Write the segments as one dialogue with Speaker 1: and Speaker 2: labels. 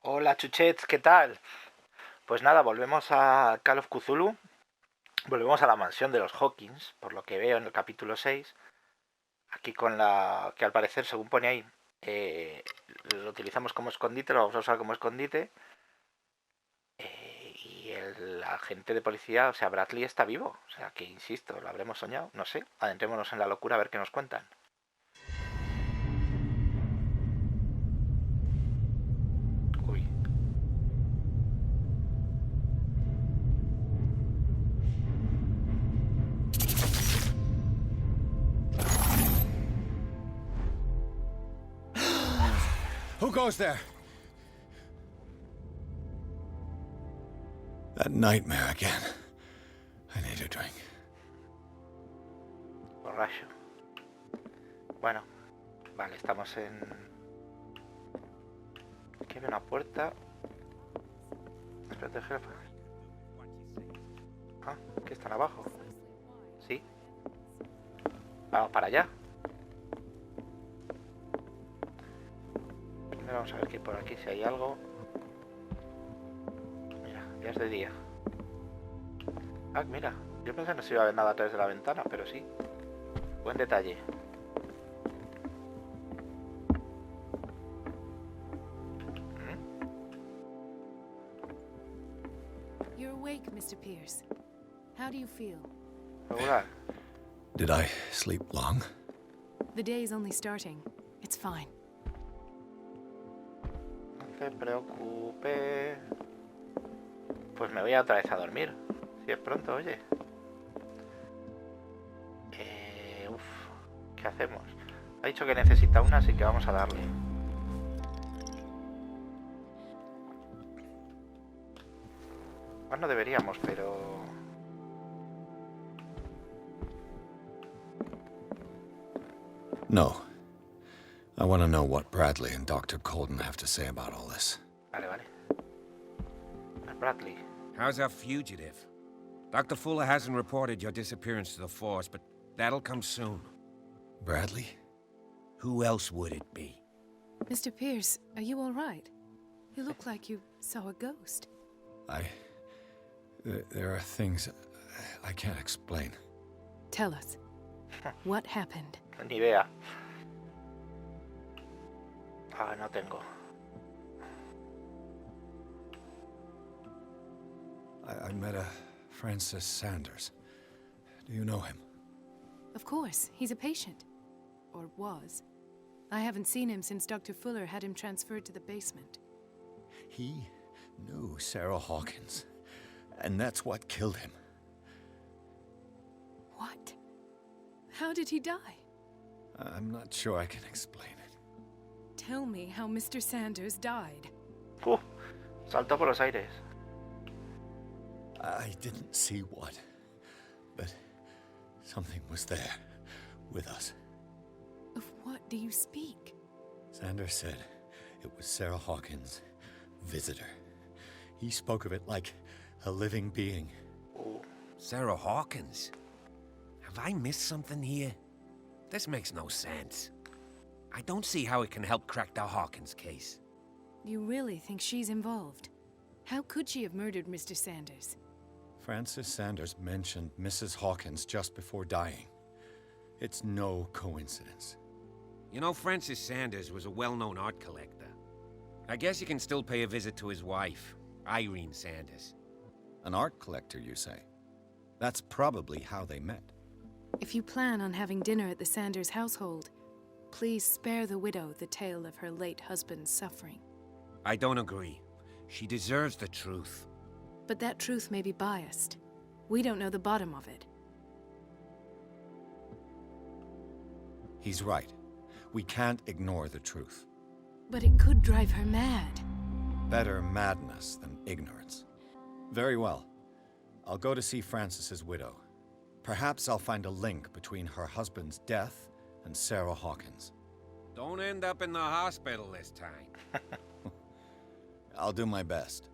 Speaker 1: Hola Chuchets, ¿qué tal? Pues nada, volvemos a Call of Cthulhu, volvemos a la mansión de los Hawkins, por lo que veo en el capítulo 6, aquí con la que al parecer, según pone ahí, eh, lo utilizamos como escondite, lo vamos a usar como escondite, y el agente de policía, o sea, Bradley está vivo, o sea, que insisto, lo habremos soñado, no sé, adentrémonos en la locura a ver qué nos cuentan. Uy,
Speaker 2: Who goes there? That nightmare again. I need a drink.
Speaker 1: borracho. Bueno, vale, estamos en... Aquí hay una puerta. Espérate, jefe. Ah, que están abajo. Sí. Vamos para allá. Primero vamos a ver qué hay por aquí, si hay algo. Mira, ya es de día. Ah, mira. Yo pensé que no se iba a ver nada a través de la ventana, pero sí. Buen detalle.
Speaker 3: You're awake, Mr. Pierce. How do you feel?
Speaker 1: Regular.
Speaker 2: Did I sleep long?
Speaker 3: The day is only starting. It's fine.
Speaker 1: No te preocupes. Pues me voy otra vez a dormir. Si es pronto, oye. ¿Qué hacemos? Ha dicho que necesita una, así que vamos a darle. Pues no deberíamos, pero...
Speaker 2: No. I want to know what Bradley and Dr. Colden have to say about all this.
Speaker 1: Vale, vale. Bradley.
Speaker 4: How's our fugitive? Dr. Fuller hasn't reported your disappearance to the force, but that'll come soon.
Speaker 2: Bradley?
Speaker 4: Who else would it be?
Speaker 3: Mr. Pierce, are you all right? You look like you saw a ghost.
Speaker 2: There are things I can't explain.
Speaker 3: Tell us. What happened?
Speaker 1: Ni idea. Ah, no tengo.
Speaker 2: I met a Francis Sanders. Do you know him?
Speaker 3: Of course, he's a patient. Or was. I haven't seen him since Dr. Fuller had him transferred to the basement.
Speaker 2: He knew Sarah Hawkins, and that's what killed him.
Speaker 3: What? How did he die?
Speaker 2: I'm not sure I can explain it.
Speaker 3: Tell me how Mr. Sanders died.
Speaker 1: Saltó por los aires.
Speaker 2: I didn't see what, but something was there with us.
Speaker 3: Of what do you speak?
Speaker 2: Sanders said it was Sarah Hawkins' visitor. He spoke of it like a living being.
Speaker 4: Sarah Hawkins? Have I missed something here? This makes no sense. I don't see how it can help crack the Hawkins case.
Speaker 3: You really think she's involved? How could she have murdered Mr. Sanders?
Speaker 2: Francis Sanders mentioned Mrs. Hawkins just before dying. It's no coincidence.
Speaker 4: You know, Francis Sanders was a well-known art collector. I guess you can still pay a visit to his wife, Irene Sanders.
Speaker 2: An art collector, you say? That's probably how they met.
Speaker 3: If you plan on having dinner at the Sanders household, please spare the widow the tale of her late husband's suffering.
Speaker 4: I don't agree. She deserves the truth.
Speaker 3: But that truth may be biased. We don't know the bottom of it.
Speaker 2: He's right. We can't ignore the truth.
Speaker 3: But it could drive her mad.
Speaker 2: Better madness than ignorance. Very well. I'll go to see Francis's widow. Perhaps I'll find a link between her husband's death and Sarah Hawkins.
Speaker 4: Don't end up in the hospital this time.
Speaker 2: I'll do my best.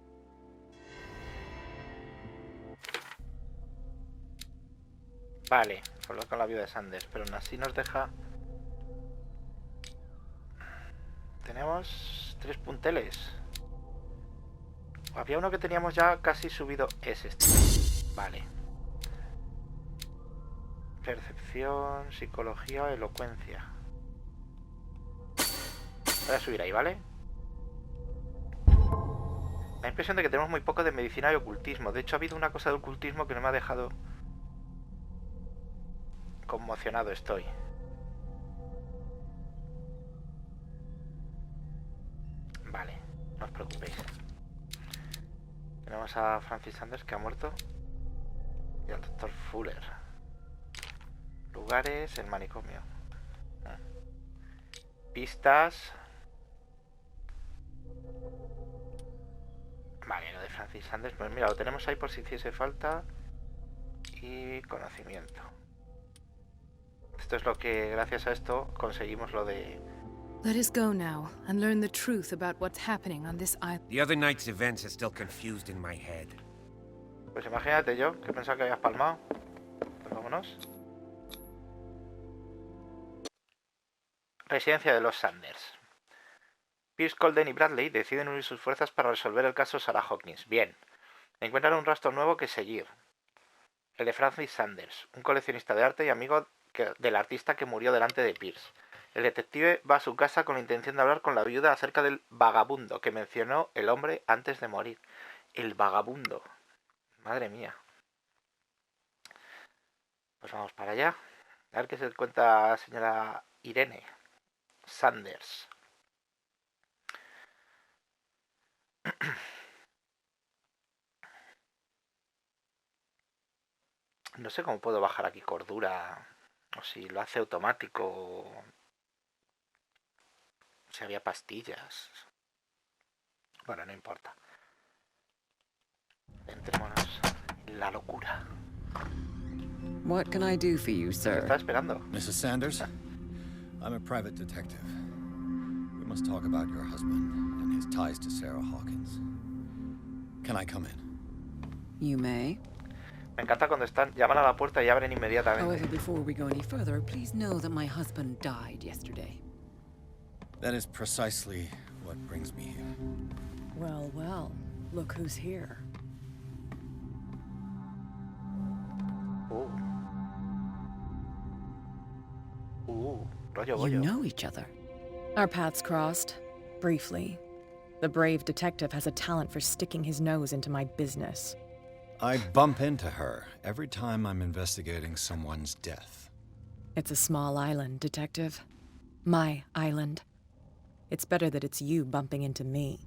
Speaker 1: Vale, hablar con la viuda de Sanders, pero aún así nos deja... Tenemos 3 punteles. Había uno que teníamos ya casi subido. Es este. Vale. Percepción, psicología, elocuencia. Voy a subir ahí, ¿vale? Me da impresión de que tenemos muy poco de medicina y ocultismo. De hecho, ha habido una cosa de ocultismo que no me ha dejado... Conmocionado estoy. Vale, no os preocupéis. Tenemos a Francis Sanders, que ha muerto. Y al doctor Fuller. Lugares, el manicomio. Pistas. Vale, lo de Francis Sanders, pues mira, lo tenemos ahí por si hiciese falta. Y conocimiento. Esto es lo que, gracias a esto, conseguimos lo de...
Speaker 3: Let us go now and learn the truth about what's happening on this island.
Speaker 4: The other night's events are still confused in my head.
Speaker 1: Pues imagínate yo, que pensaba que habías palmado. Pues vámonos. Residencia de los Sanders. Pierce, Colden y Bradley deciden unir sus fuerzas para resolver el caso Sarah Hawkins. Bien. Encuentran un rastro nuevo que seguir. El de Francis Sanders, un coleccionista de arte y amigo del artista que murió delante de Pierce. El detective va a su casa con la intención de hablar con la viuda acerca del vagabundo que mencionó el hombre antes de morir. El vagabundo. Madre mía. Pues vamos para allá. A ver qué se cuenta la señora Irene Sanders. No sé cómo puedo bajar aquí cordura. O si lo hace automático. O si había pastillas. Bueno, no importa. Entrémonos en la locura.
Speaker 5: What can I do for you,
Speaker 1: ¿Me
Speaker 5: sir?
Speaker 1: está esperando?
Speaker 2: Mrs. Sanders, I'm a private detective. We must talk about your husband and his ties to Sarah Hawkins. Can I come in?
Speaker 5: You may.
Speaker 1: Me encanta cuando están, llaman a la puerta y abren inmediatamente.
Speaker 5: However, before we go any further, please know that my husband died yesterday.
Speaker 2: That is precisely what brings me here.
Speaker 5: Well, well, look who's here.
Speaker 1: Rollo
Speaker 5: You
Speaker 1: bollo.
Speaker 5: know each other.
Speaker 6: Our paths crossed, briefly. The brave detective has a talent for sticking his nose into my business.
Speaker 2: I bump into her every time I'm investigating someone's death.
Speaker 6: It's a small island, Detective. My island. It's better that it's you bumping into me.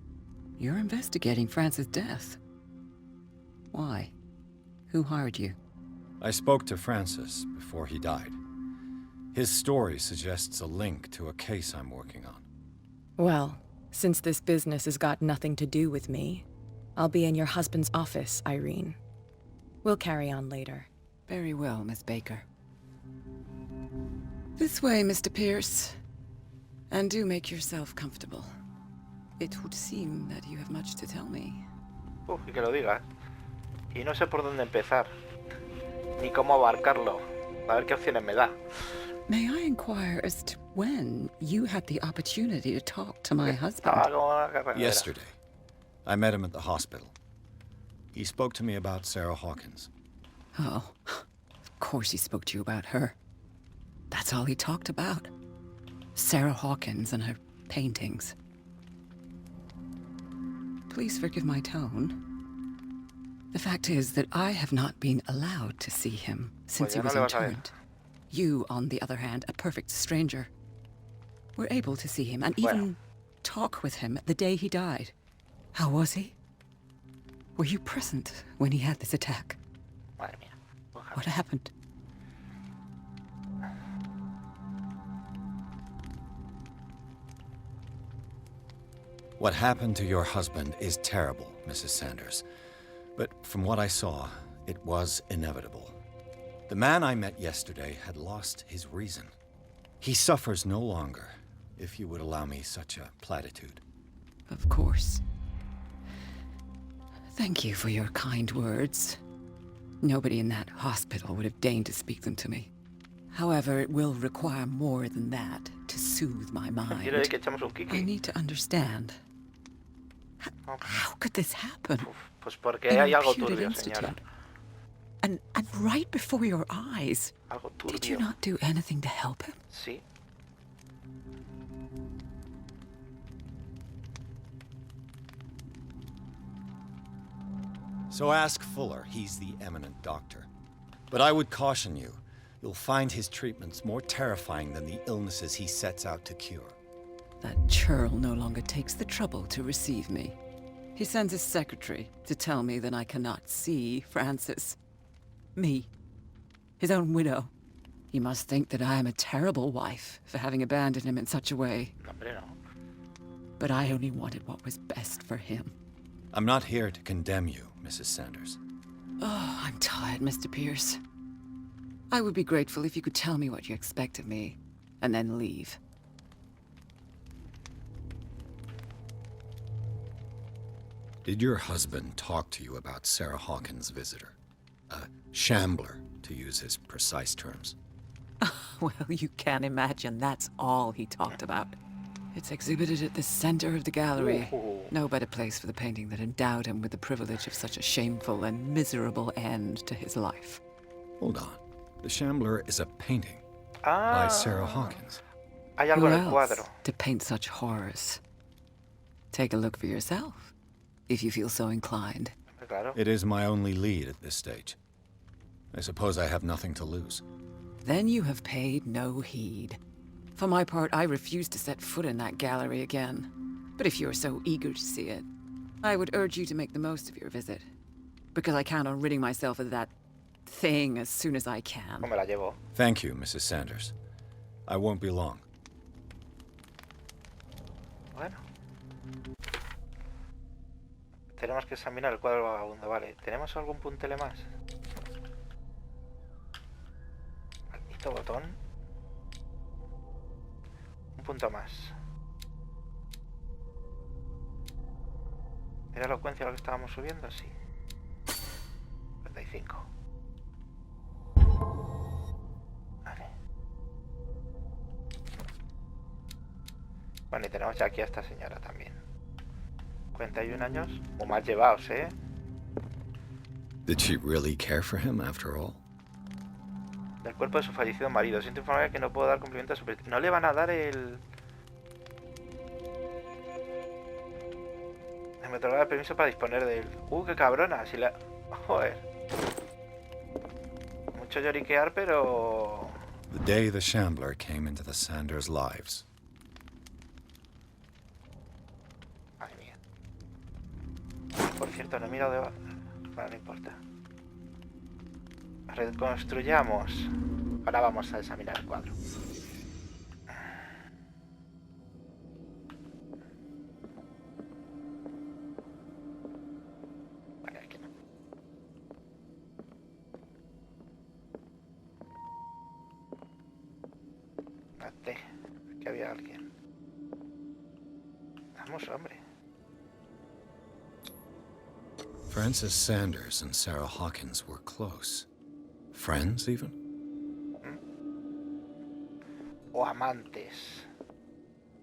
Speaker 5: You're investigating Francis' death. Why? Who hired you?
Speaker 2: I spoke to Francis before he died. His story suggests a link to a case I'm working on.
Speaker 6: Well, since this business has got nothing to do with me, I'll be in your husband's office, Irene. We'll carry on later.
Speaker 5: Very well, Miss Baker. This way, Mr. Pierce. And do make yourself comfortable. It would seem that you have much to tell me.
Speaker 1: Y que lo digas. Y no sé por dónde empezar. Ni cómo abarcarlo. A ver qué opciones me da.
Speaker 5: May I inquire as to when you had the opportunity to talk to my husband?
Speaker 1: Estaba como una carretera.
Speaker 2: Yesterday, I met him at the hospital. He spoke to me about Sarah Hawkins.
Speaker 5: Oh, of course he spoke to you about her. That's all he talked about. Sarah Hawkins and her paintings. Please forgive my tone. The fact is that I have not been allowed to see him since he
Speaker 1: ya no
Speaker 5: was
Speaker 1: le vas a ver.
Speaker 5: interned. You, on the other hand, a perfect stranger, were able to see him and even talk with him the day he died. How was he? Were you present when he had this attack?
Speaker 1: Madre mía. Ojalá.
Speaker 5: What happened?
Speaker 2: What happened to your husband is terrible, Mrs. Sanders. But from what I saw, it was inevitable. The man I met yesterday had lost his reason. He suffers no longer, if you would allow me such a platitude.
Speaker 5: Of course. Thank you for your kind words. Nobody in that hospital would have deigned to speak them to me. However, it will require more than that to soothe my
Speaker 1: Quiero
Speaker 5: mind.
Speaker 1: que echamos un
Speaker 5: I
Speaker 1: kiki.
Speaker 5: need to understand. How could this happen?
Speaker 1: Pues porque
Speaker 5: In
Speaker 1: hay
Speaker 5: our
Speaker 1: algo
Speaker 5: reputed
Speaker 1: turbio, señora.
Speaker 5: institute. And right before your eyes.
Speaker 1: Algo
Speaker 5: Did you
Speaker 1: turbio.
Speaker 5: not do anything to help him?
Speaker 1: Sí.
Speaker 2: So ask Fuller. He's the eminent doctor. But I would caution you. You'll find his treatments more terrifying than the illnesses he sets out to cure.
Speaker 5: That churl no longer takes the trouble to receive me. He sends his secretary to tell me that I cannot see Francis. Me. His own widow. He must think that I am a terrible wife for having abandoned him in such a way.
Speaker 1: No, hombre, no.
Speaker 5: But I only wanted what was best for him.
Speaker 2: I'm not here to condemn you, Mrs. Sanders.
Speaker 5: Oh, I'm tired, Mr. Pierce. I would be grateful if you could tell me what you expect of me, and then leave.
Speaker 2: Did your husband talk to you about Sarah Hawkins' visitor? A shambler, to use his precise terms.
Speaker 5: Well, you can imagine that's all he talked about. It's exhibited at the center of the gallery.
Speaker 1: Ooh.
Speaker 5: No better place for the painting that endowed him with the privilege of such a shameful and miserable end to his life.
Speaker 2: Hold on. The Shambler is a painting
Speaker 1: Ah,
Speaker 2: by Sarah Hawkins.
Speaker 1: hay algo
Speaker 5: Who
Speaker 1: en el
Speaker 5: else
Speaker 1: cuadro.
Speaker 5: to paint such horrors? Take a look for yourself, if you feel so inclined.
Speaker 1: Claro.
Speaker 2: It is my only lead at this stage. I suppose I have nothing to lose.
Speaker 5: Then you have paid no heed. For my part, I refuse to set foot in that gallery again. But if you're so eager to see it, I would urge you to make the most of your visit. Because I count on ridding myself of that thing as soon as I can.
Speaker 1: No me la llevo.
Speaker 2: Thank you, Mrs. Sanders. I won't be long.
Speaker 1: Bueno. Tenemos que examinar el cuadro vagabundo, vale. ¿Tenemos algún puntele más? Maldito botón. Un punto más. ¿Era elocuencia lo que estábamos subiendo? Sí. 55. Vale. Bueno, y tenemos ya aquí a esta señora también. 41 años. O más llevados, ¿eh?
Speaker 2: Did she really care for him after all?
Speaker 1: Del cuerpo de su fallecido marido. Siento informar que no puedo dar cumplimiento a su petición. No le van a dar el... Me otorgará el permiso para disponer de él. Qué cabrona. Si la... Joder. Mucho lloriquear, pero...
Speaker 2: The day the Shambler came into the Sanders' lives.
Speaker 1: Madre mía. Por cierto, no he mirado de... Bueno, no importa. Reconstruyamos. Ahora vamos a examinar el cuadro. Vale, aquí no. Espérate, aquí había alguien. Vamos, hombre.
Speaker 2: Francis Sanders and Sarah Hawkins were close. Friends, even?
Speaker 1: O amantes.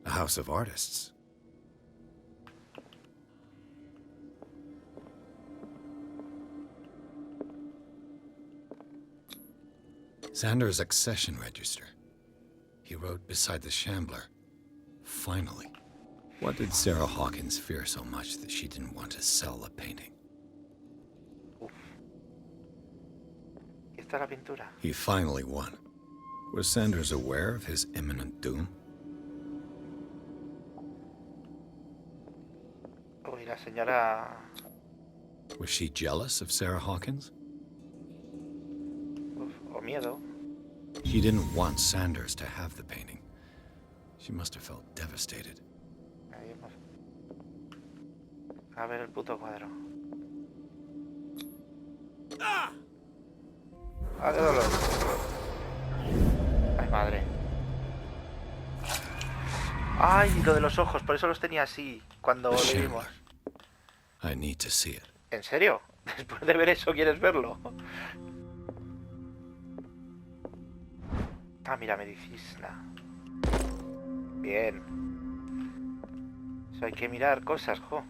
Speaker 2: A house of artists. Sanders' accession register. He wrote beside the Shambler, "Finally." What did Sarah Hawkins fear so much that she didn't want to sell the painting?
Speaker 1: Aquí está la pintura.
Speaker 2: He finally won. Was Sanders aware of his imminent doom?
Speaker 1: Uy, la señora...
Speaker 2: Was she jealous of Sarah Hawkins?
Speaker 1: Uf, o miedo.
Speaker 2: She didn't want Sanders to have the painting. She must have felt devastated.
Speaker 1: Ahí hemos... A ver el puto cuadro. ¡Ah, qué dolor! Ay, madre. Ay, lo de los ojos, por eso los tenía así cuando
Speaker 2: The
Speaker 1: le vimos.
Speaker 2: Shambler. I need to see it.
Speaker 1: ¿En serio? Después de ver eso, ¿quieres verlo? Ah, mira, medicina. Bien. Eso hay que mirar cosas, jo.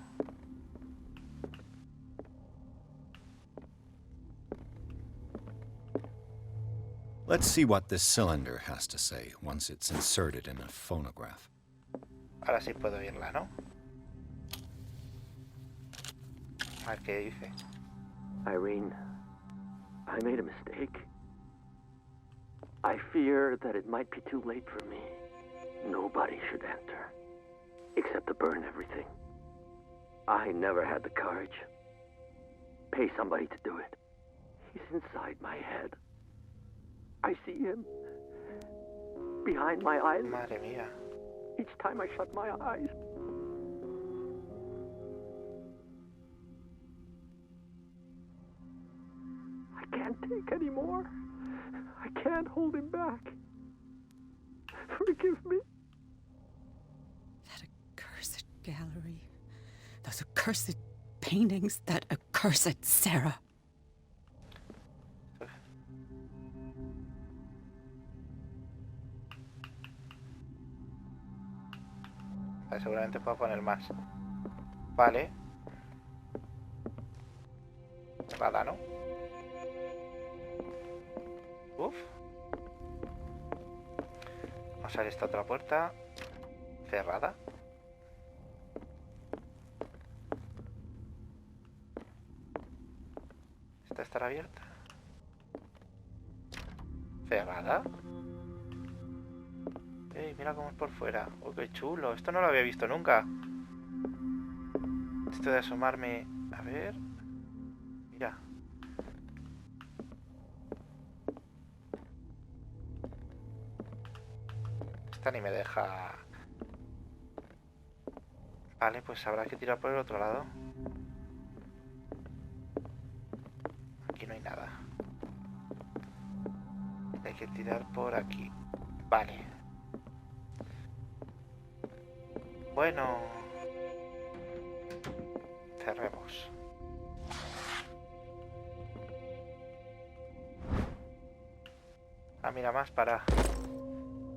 Speaker 2: Let's see what this cylinder has to say once it's inserted in a phonograph.
Speaker 1: Ahora sí puedo oírla, ¿no? A ver qué dice.
Speaker 7: Irene, I made a mistake. I fear that it might be too late for me. Nobody should enter, except to burn everything. I never had the courage. Pay somebody to do it. He's inside my head. I see him behind my eyes.
Speaker 1: Madre mía.
Speaker 7: Each time I shut my eyes. I can't take any more. I can't hold him back. Forgive me.
Speaker 5: That accursed gallery. Those accursed paintings. That accursed Sarah.
Speaker 1: Seguramente puedo poner más. Vale. Nada, ¿no? Uf. Vamos a ver esta otra puerta. Cerrada. Esta estará abierta. Cerrada. Ey, mira cómo es por fuera. Oh, qué chulo. Esto no lo había visto nunca. Esto de asomarme. A ver. Mira. Esta ni me deja. Vale, pues habrá que tirar por el otro lado. Aquí no hay nada. Hay que tirar por aquí. Vale. Bueno. Cerremos. Ah, mira, más para...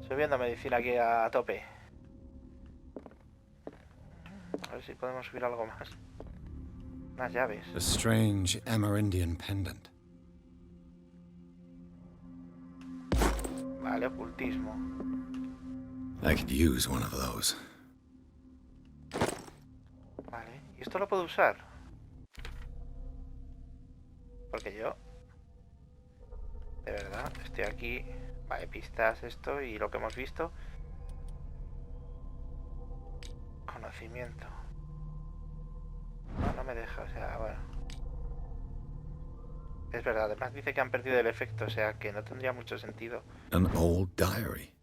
Speaker 1: Subiendo medicina aquí a tope. A ver si podemos subir algo más. Unas llaves.
Speaker 2: A strange Amerindian pendant.
Speaker 1: Vale, ocultismo.
Speaker 2: I could use one of those.
Speaker 1: Vale, ¿y esto lo puedo usar? Porque yo... De verdad, estoy aquí... Vale, pistas, esto y lo que hemos visto. Conocimiento. No, no me deja, o sea, bueno. Es verdad, además dice que han perdido el efecto, o sea que no tendría mucho sentido.
Speaker 2: An old diary.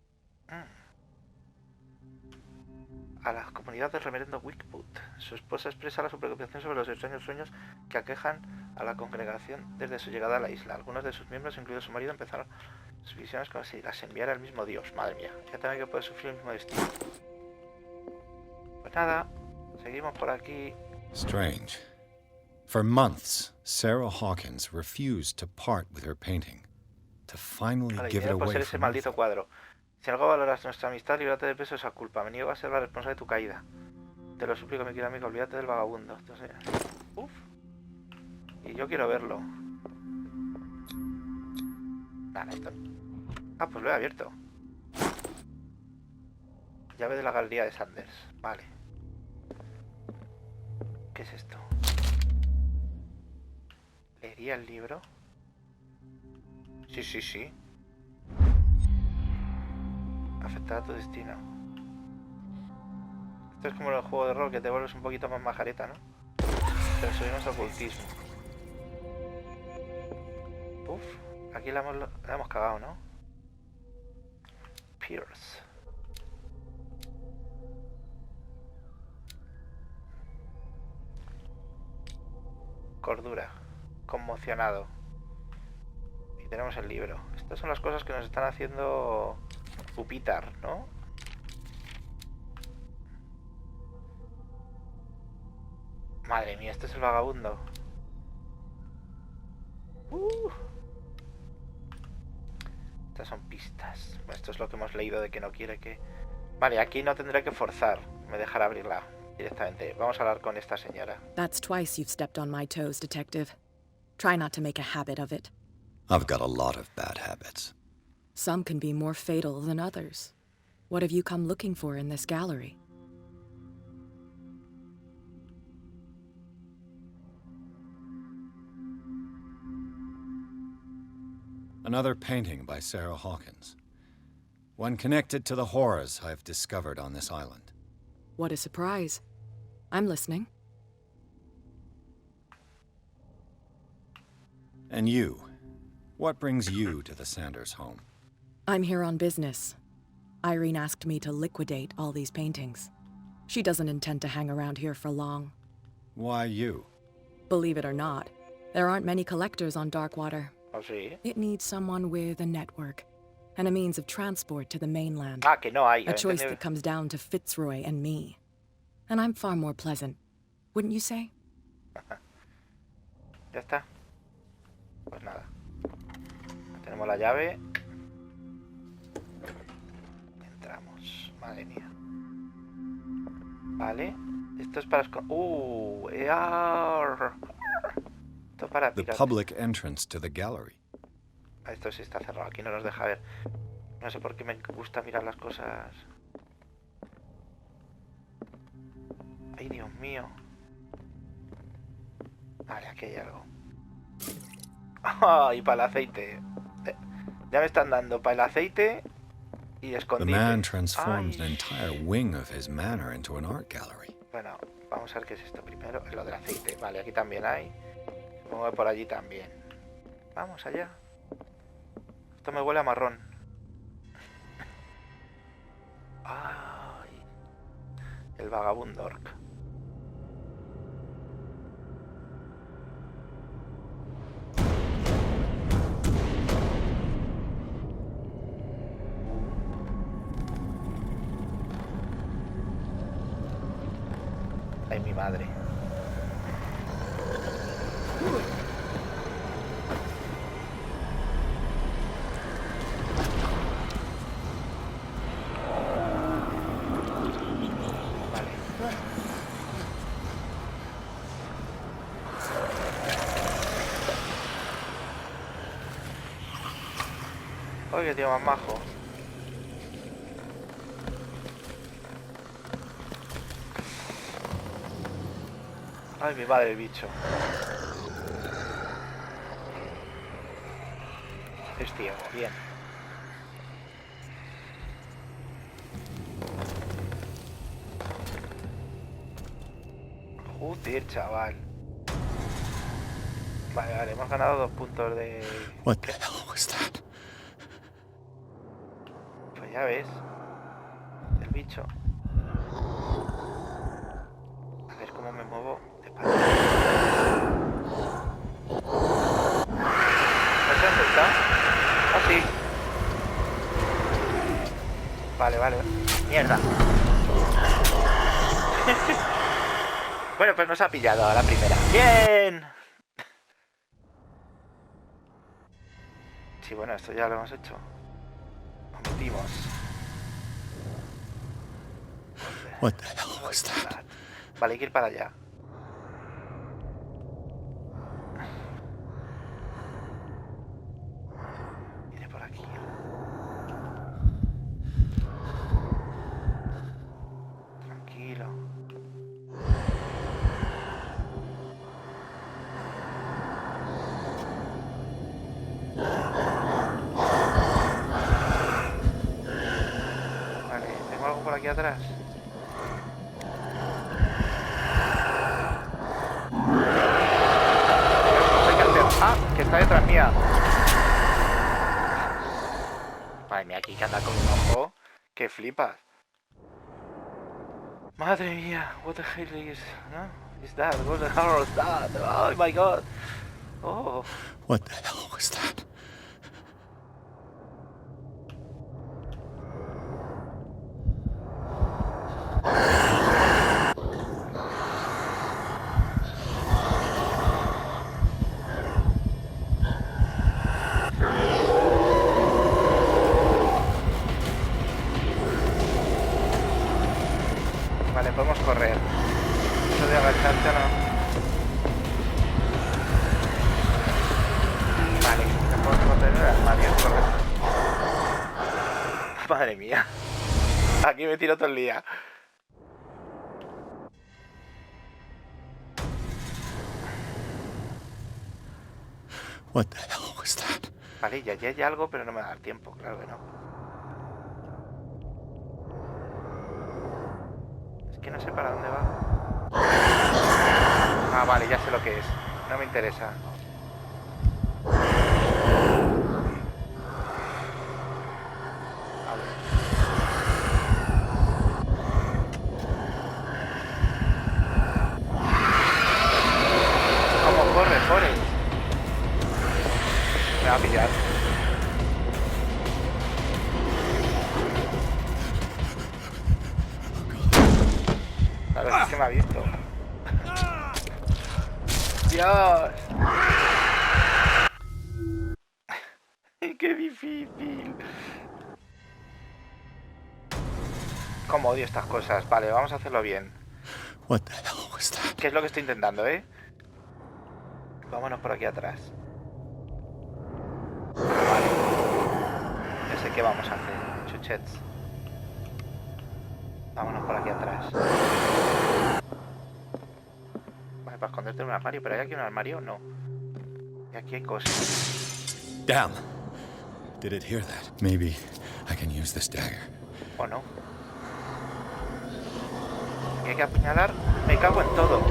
Speaker 1: A la comunidad del reverendo Wickwood. Su esposa expresa su preocupación sobre los extraños sueños que aquejan a la congregación desde su llegada a la isla. Algunos de sus miembros, incluido su marido, empezaron sus visiones como si las enviara el mismo Dios. Madre mía, ya también que puede sufrir el mismo destino. Pues nada, seguimos por aquí.
Speaker 2: Strange. For months, Sarah Hawkins refused to part with her painting, to finally
Speaker 1: Vale,
Speaker 2: give it
Speaker 1: por
Speaker 2: away
Speaker 1: ser ese
Speaker 2: for
Speaker 1: maldito
Speaker 2: nothing.
Speaker 1: cuadro. Si algo valoras nuestra amistad, líbrate de peso de esa culpa. Me niego a ser la responsable de tu caída. Te lo suplico, mi querido amigo, olvídate del vagabundo. Entonces, uf. Y yo quiero verlo. Nada, esto... Ah, pues lo he abierto. Llave de la galería de Sanders. Vale. ¿Qué es esto? ¿Leería el libro? Sí, sí, sí. Afectará tu destino. Esto es como el juego de rol que te vuelves un poquito más majareta, ¿no? Pero subimos a ocultismo. Uf, aquí la hemos cagado, ¿no? Pierce. Cordura. Conmocionado. Y tenemos el libro. Estas son las cosas que nos están haciendo pupitar, ¿no? Madre mía, este es el vagabundo. Estas son pistas. Esto es lo que hemos leído de que no quiere que... Vale, aquí no tendré que forzar. Me dejará abrirla directamente. Vamos a hablar con esta señora.
Speaker 6: That's twice you've stepped on my toes, Detective. Try not to make a habit of it.
Speaker 2: I've got a lot of bad habits.
Speaker 6: Some can be more fatal than others. What have you come looking for in this gallery?
Speaker 2: Another painting by Sarah Hawkins. One connected to the horrors I've discovered on this island.
Speaker 6: What a surprise. I'm listening.
Speaker 2: And you? What brings you to the Sanders home?
Speaker 6: I'm here on business. Irene asked me to liquidate all these paintings. She doesn't intend to hang around here for long.
Speaker 2: Why you?
Speaker 6: Believe it or not, there aren't many collectors on Darkwater.
Speaker 1: ¿Oh, sí?
Speaker 6: It needs someone with a network and a means of transport to the mainland.
Speaker 1: Ah, que no hay.
Speaker 6: A choice that comes down to Fitzroy and me. And I'm far more pleasant, wouldn't you say?
Speaker 1: Ya está. Pues nada. Tenemos la llave. Entramos. Madre mía. Vale. Esto es para... Esto es para
Speaker 2: The
Speaker 1: piratas.
Speaker 2: public entrance to the gallery.
Speaker 1: Esto sí está cerrado. Aquí no nos deja ver. No sé por qué me gusta mirar las cosas. Ay, Dios mío. Vale, aquí hay algo. Y para el aceite. Ya me están dando para el aceite y
Speaker 2: The
Speaker 1: escondite.
Speaker 2: man transformed
Speaker 1: Ay.
Speaker 2: an entire wing of his manor into an art gallery.
Speaker 1: Bueno, vamos a ver qué es esto primero. Lo del aceite. Vale, aquí también hay. Supongo que por allí también. Vamos allá. Esto me huele a marrón. Ay. El vagabundo orc. Ay, mi madre. Vale. Oye, qué tío más majo. Ay, mi madre, el bicho. Es ciego, bien. Joder, chaval. Vale, vale, hemos ganado 2 puntos de...
Speaker 2: What the hell was that?
Speaker 1: Pues ya ves. El bicho. A ver cómo me muevo de espalda. ¿No sé dónde está? Ah, sí. Vale, vale. Mierda. Bueno, pues nos ha pillado a la primera. ¡Bien! Sí, bueno, esto ya lo hemos hecho. Nos metimos.
Speaker 2: What the hell was that?
Speaker 1: Vale, hay que ir para allá. Viene por aquí. Tranquilo. Vale, ¿tengo algo por aquí atrás? ¡Ah! Que está detrás mía. Madre mía, aquí que anda con un ojo. Que flipas. Madre mía, what the hell is... ¿no? Is that? What the hell is that? Oh my god. Oh.
Speaker 2: What the hell was that?
Speaker 1: Vale, podemos correr. Eso de agacharse no. Vale, podemos correr en el armario, correcto. Madre mía. Aquí me tiro todo el día.
Speaker 2: What the hell was that?
Speaker 1: Vale, ya hay algo, pero no me da el tiempo, claro que no. Es que no sé para dónde va. Ah, vale, ya sé lo que es. No me interesa. ¿Cómo corre, Forrest? Me va a pillar. Claro, es que me ha visto. ¡Dios! ¡Qué difícil! Cómo odio estas cosas. Vale, vamos a hacerlo bien.
Speaker 2: What the hell was that?
Speaker 1: ¿Qué es lo que estoy intentando, Vámonos por aquí atrás. Vale. Ya sé qué vamos a hacer, chuchets. Vámonos por aquí atrás. Vale, para esconderte en un armario. ¿Pero hay aquí un armario? No. Y aquí hay cosas.
Speaker 2: Damn. Did it hear that? Maybe I can use this dagger.
Speaker 1: ¿O no? Y hay que apuñalar. Me cago en todo.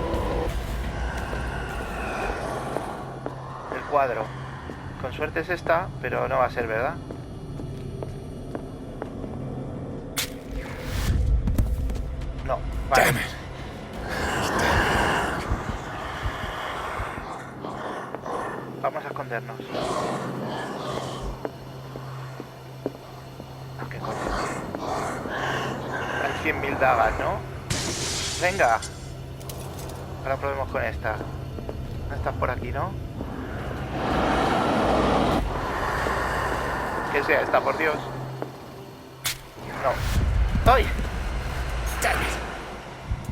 Speaker 1: El cuadro. Con suerte es esta, pero no va a ser, ¿verdad? No, vale.
Speaker 2: Damn it.
Speaker 1: Vamos a escondernos. Ah, ¿qué coño? Hay 100.000 dagas, ¿no? Venga. Ahora probemos con esta. No estás por aquí, ¿no? Que sea esta, por Dios. No. ¡Ay!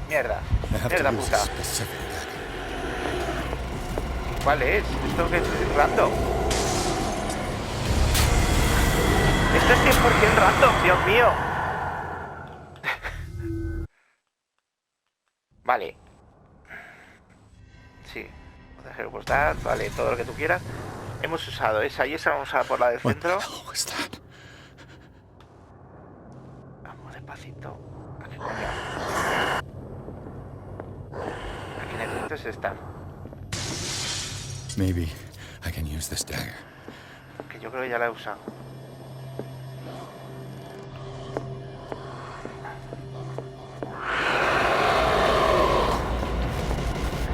Speaker 1: Mierda.
Speaker 2: I have
Speaker 1: Mierda
Speaker 2: to use
Speaker 1: puta.
Speaker 2: a specific dagger.
Speaker 1: ¿Cuál es? ¿Esto que es random? Esto es 100% random, Dios mío. Vale. Sí. Vale, todo lo que tú quieras. Hemos usado esa y esa, vamos a por la del
Speaker 2: What the
Speaker 1: centro.
Speaker 2: hell was that?
Speaker 1: Vamos despacito. ¿A qué coño? La que necesito es esta.
Speaker 2: Maybe I can use this dagger.
Speaker 1: Que yo creo que ya la he usado.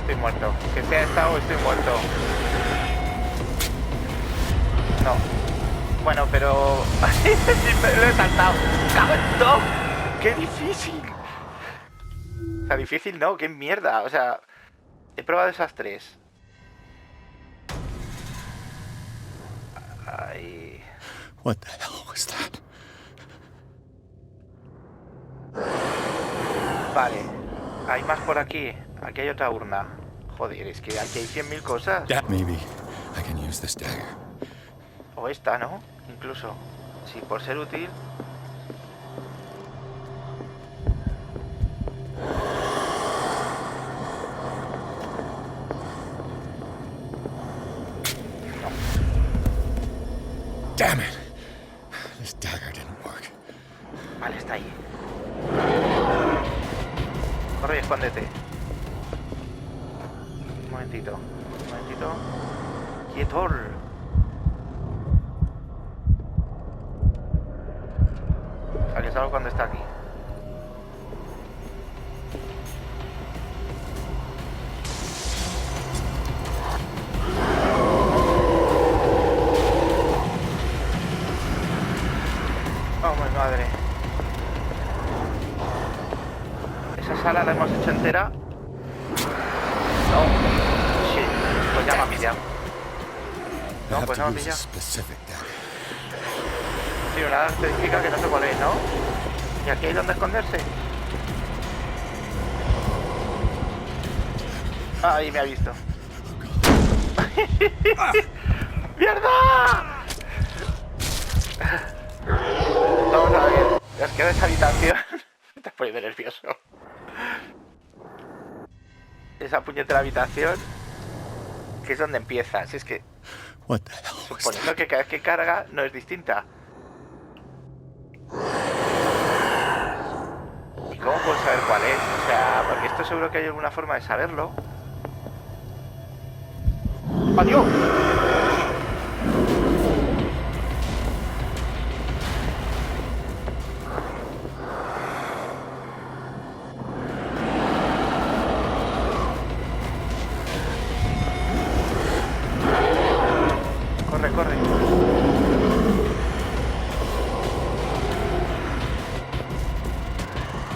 Speaker 1: Estoy muerto. Que sea esta o estoy muerto. No. Bueno, pero... lo he saltado. ¡Cago en todo! ¡Qué difícil! O sea, difícil no, qué mierda. O sea, he probado esas tres. Ay...
Speaker 2: What the hell was that?
Speaker 1: Vale. Hay más por aquí. Aquí hay otra urna. Joder, es que aquí hay 100.000 cosas.
Speaker 2: Maybe I can use this dagger.
Speaker 1: O esta, ¿no? Incluso. Sí, por ser útil.
Speaker 2: Damn it! This dagger didn't work.
Speaker 1: Vale, está ahí. Corre y escóndete. Un momentito. Un momentito. ¡Quietor! O sea, que salgo cuando está aquí. Oh, mi madre. Esa sala la hemos hecho entera. No. Shit. Pues ya me ha pillado.
Speaker 2: I
Speaker 1: No,
Speaker 2: have
Speaker 1: pues no
Speaker 2: to
Speaker 1: me ha
Speaker 2: use a
Speaker 1: pillado.
Speaker 2: specific dagger.
Speaker 1: Sí, una específica que no sé cuál es, ¿no? ¿Y aquí hay donde esconderse? Ahí me ha visto. ¡Mierda! Vamos a ver. Es que de esa habitación... Me estás poniendo nervioso. Esa puñetera habitación... Que es donde empieza. Si es que...
Speaker 2: What the hell was
Speaker 1: Suponiendo
Speaker 2: that?
Speaker 1: que cada vez que carga no es distinta. ¿Y cómo puedo saber cuál es? O sea, porque esto seguro que hay alguna forma de saberlo. ¡Adiós! Corre, corre.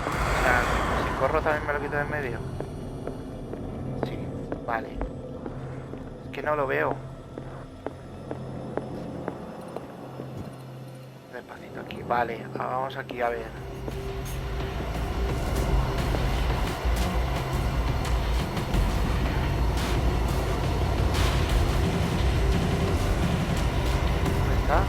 Speaker 1: O sea, si corro también me lo quito de en medio. Sí, vale. Es que no lo veo. Despacito aquí, vale. Vamos aquí a ver. ¿Dónde está?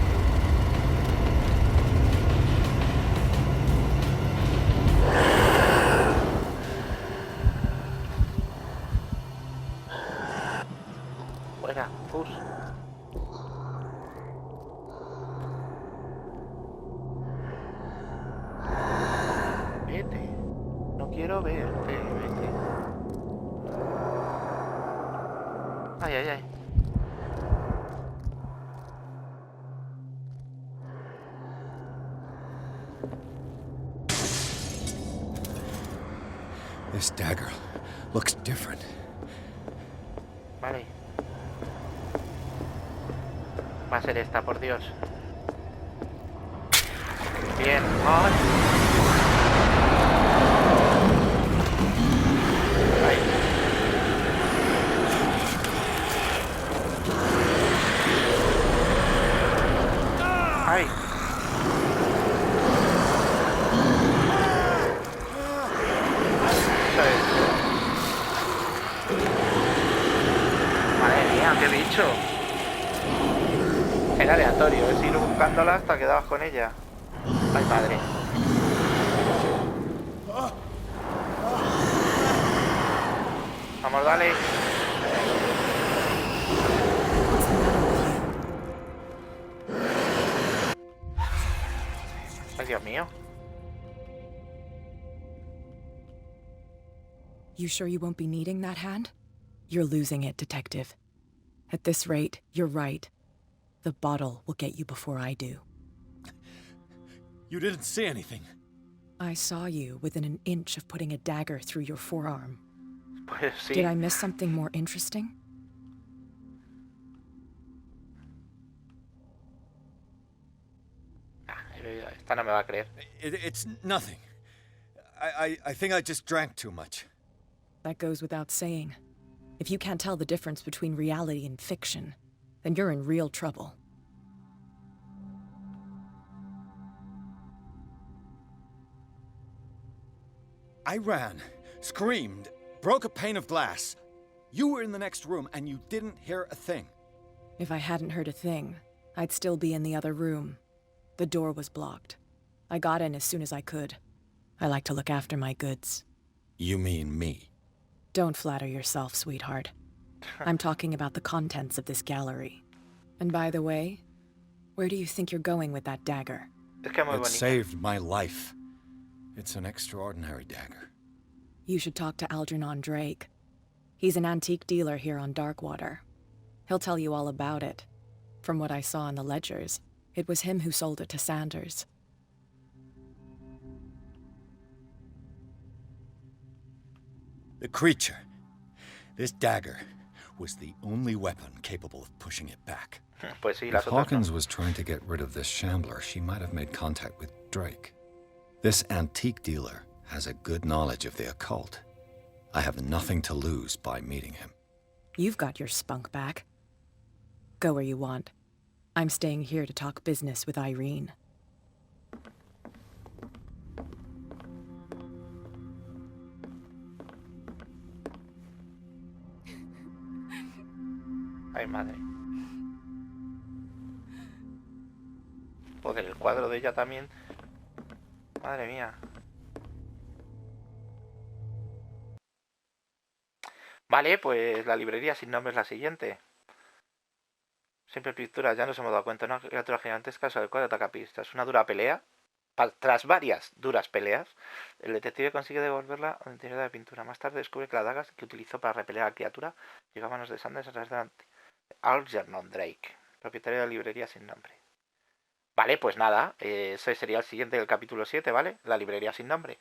Speaker 1: Fuera, pus. Vete. No quiero verte, vete. Ay, ay, ay.
Speaker 2: This dagger looks different.
Speaker 1: Vale. Va a ser esta, por Dios. Bien. ¡Ay! Ay. ¡Ay! Eso es. Madre mía, qué bicho. Era aleatorio, es ir buscándola hasta que dabas con ella. Ay, madre. Vamos, dale. Ay, Dios mío.
Speaker 6: You sure you won't be needing that hand? You're losing it, Detective. At this rate, you're right. The bottle will get you before I do.
Speaker 2: You didn't see anything.
Speaker 6: I saw you within an inch of putting a dagger through your forearm.
Speaker 1: Pues sí.
Speaker 6: Did I miss something more interesting?
Speaker 1: Esta no me va a creer.
Speaker 2: It's nothing. I think I just drank too much.
Speaker 6: That goes without saying. If you can't tell the difference between reality and fiction, then you're in real trouble.
Speaker 2: I ran, screamed, broke a pane of glass. You were in the next room and you didn't hear a thing.
Speaker 6: If I hadn't heard a thing, I'd still be in the other room. The door was blocked. I got in as soon as I could. I like to look after my goods.
Speaker 2: You mean me?
Speaker 6: Don't flatter yourself, sweetheart. I'm talking about the contents of this gallery. And by the way, where do you think you're going with that dagger?
Speaker 1: Es que es muy
Speaker 2: It
Speaker 1: bonita.
Speaker 2: saved my life. It's an extraordinary dagger.
Speaker 6: You should talk to Algernon Drake. He's an antique dealer here on Darkwater. He'll tell you all about it. From what I saw in the ledgers, it was him who sold it to Sanders.
Speaker 2: The creature. This dagger was the only weapon capable of pushing it back.
Speaker 1: Pues sí,
Speaker 2: If
Speaker 1: las otras no.
Speaker 2: Hawkins was trying to get rid of this shambler, she might have made contact with Drake. This antique dealer has a good knowledge of the occult. I have nothing to lose by meeting him.
Speaker 6: You've got your spunk back. Go where you want. I'm staying here to talk business with Irene.
Speaker 1: Ay, madre. Joder, el cuadro de ella también Madre mía. Vale, pues la librería sin nombre es la siguiente. Siempre pinturas, ya nos hemos dado cuenta. Una criatura gigantesca sobre el cual ataca pistas. Una dura pelea. Tras varias duras peleas, el detective consigue devolverla al interior de la pintura. Más tarde descubre que la daga que utilizó para repeler a la criatura llegó a manos de Sanders a través de Algernon Drake, propietario de la librería sin nombre. Vale, pues nada, ese sería el siguiente del capítulo 7, ¿vale? La librería sin nombre.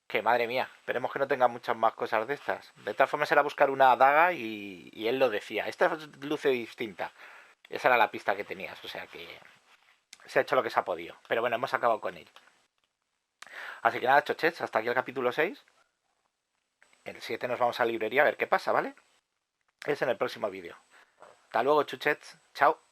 Speaker 1: Que madre mía, esperemos que no tenga muchas más cosas de estas. De tal forma será buscar una daga y él lo decía. Esta luce distinta. Esa era la pista que tenías, o sea que se ha hecho lo que se ha podido. Pero bueno, hemos acabado con él. Así que nada, chochets, hasta aquí el capítulo 6. El 7 nos vamos a la librería a ver qué pasa, ¿vale? Es en el próximo vídeo. Hasta luego, chuchets. Chao.